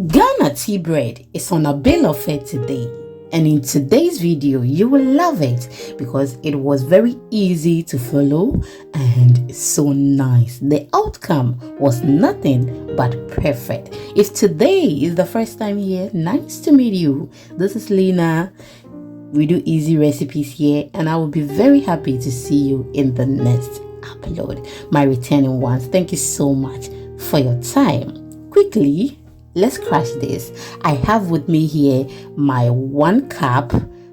Ghana tea bread is on a bill of fare today, and in today's video you will love it because it was very easy to follow and so nice. The outcome was nothing but perfect. If today is the first time here, nice to meet you. This is Lena. We do easy recipes here, and I will be very happy to see you in the next upload. My returning ones, thank you so much for your time. Quickly, let's crash this. I have with me here my 1 cup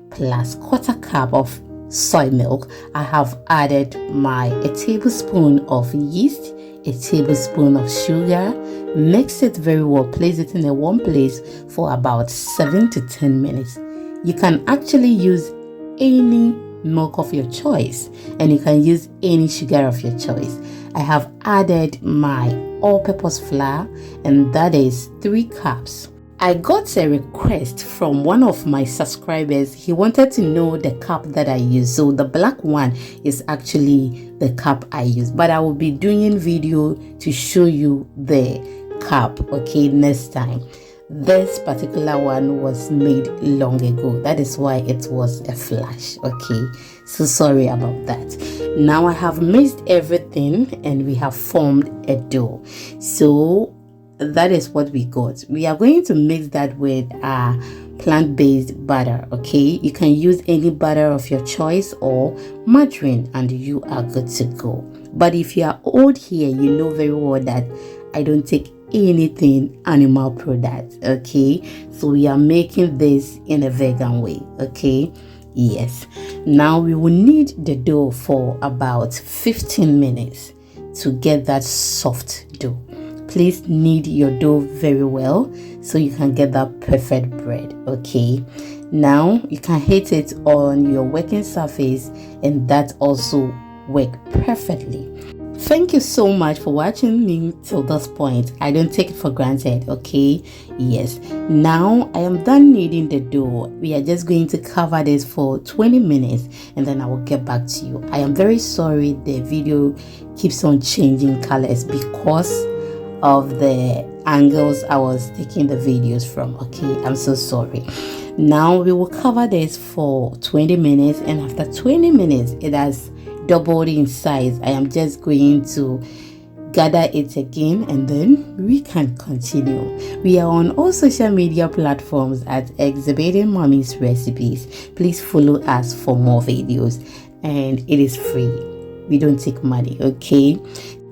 plus 1/4 cup of soy milk. I have added a tablespoon of yeast, a tablespoon of sugar. Mix it very well. Place it in a warm place for about 7 to 10 minutes. You can actually use any milk of your choice, and you can use any sugar of your choice. I have added my all-purpose flour, and that is 3 cups. I got a request from one of my subscribers. He wanted to know the cup that I use, so the black one is actually the cup I use, but I will be doing a video to show you the cup, okay, next time. This particular one was made long ago, that is why it was a flash, okay, so sorry about that. Now I have mixed everything and we have formed a dough, so that is what we got. We are going to mix that with plant-based butter, okay. You can use any butter of your choice or margarine and you are good to go. But if you are old here, you know very well that I don't take anything animal product, okay. So we are making this in a vegan way, okay. Yes, now we will need the dough for about 15 minutes to get that soft dough. Please knead your dough very well so you can get that perfect bread, okay. Now you can hit it on your working surface and that also work perfectly. Thank you so much for watching me till this point. I don't take it for granted, okay. Yes, now I am done kneading the dough. We are just going to cover this for 20 minutes and then I will get back to you. I am very sorry the video keeps on changing colors because of the angles I was taking the videos from, okay. I'm so sorry. Now we will cover this for 20 minutes, and after 20 minutes it has doubled in size. I am just going to gather it again and then we can continue. We are on all social media platforms at Exhibiting Mommy's Recipes. Please follow us for more videos, and it is free. We don't take money, okay.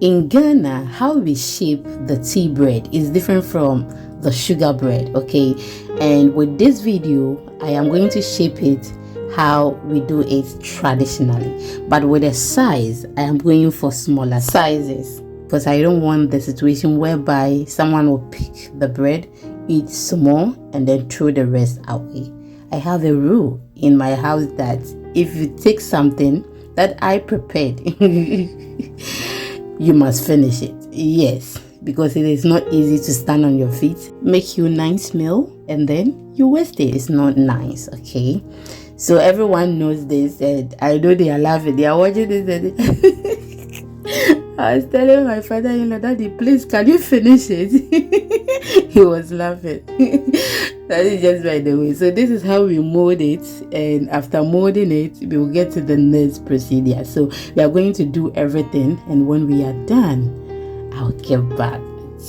In Ghana, how we shape the tea bread is different from the sugar bread, okay. And with this video I am going to shape it how we do it traditionally, but with a size I am going for smaller sizes because I don't want the situation whereby someone will pick the bread, eat small and then throw the rest away. I have a rule in my house that if you take something that I prepared you must finish it. Yes, because it is not easy to stand on your feet, make you nice meal and then you waste it. It's not nice, okay. So everyone knows this, and I know they are laughing. They are watching this. And I was telling my father-in-law, Daddy, please, can you finish it? He was laughing. That is just by the way. So this is how we mold it, and after molding it, we will get to the next procedure. So we are going to do everything, and when we are done, I'll get back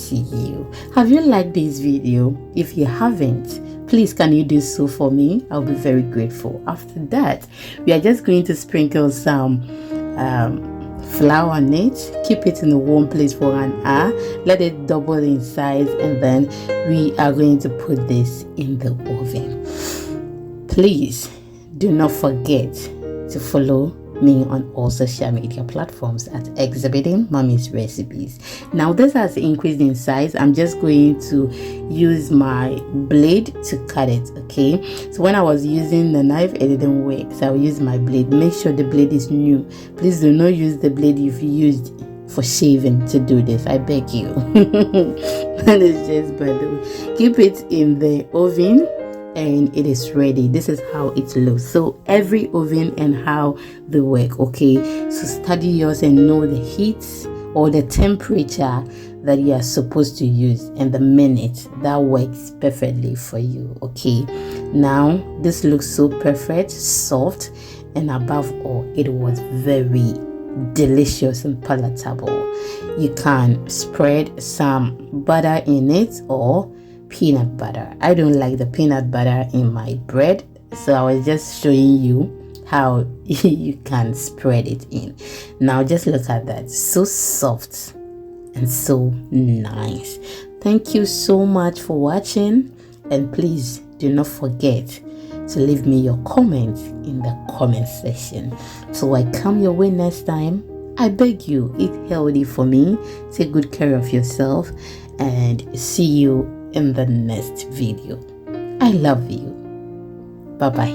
to you. Have you liked this video? If you haven't, please can you do so for me? I'll be very grateful. After that, we are just going to sprinkle some flour on it. Keep it in a warm place for an hour. Let it double in size, and then we are going to put this in the oven. Please do not forget to follow me on all social media platforms at Exhibiting Mommy's Recipes. Now this has increased in size. I'm just going to use my blade to cut it, okay. So when I was using the knife, it didn't work, so I'll use my blade. Make sure the blade is new. Please do not use the blade you've used for shaving to do this, I beg you. That is just by the way. Keep it in the oven and it is ready. This is how it looks. So every oven and how they work, okay. So study yours and know the heat or the temperature that you are supposed to use and the minute that works perfectly for you. Okay, now this looks so perfect, soft, and above all, it was very delicious and palatable. You can spread some butter in it or peanut butter. I don't like the peanut butter in my bread, so I was just showing you how you can spread it in. Now just look at that, so soft and so nice. Thank you so much for watching, and please do not forget to leave me your comments in the comment section so I come your way next time. I beg you, eat healthy for me, take good care of yourself, and see you in the next video. I love you. Bye bye.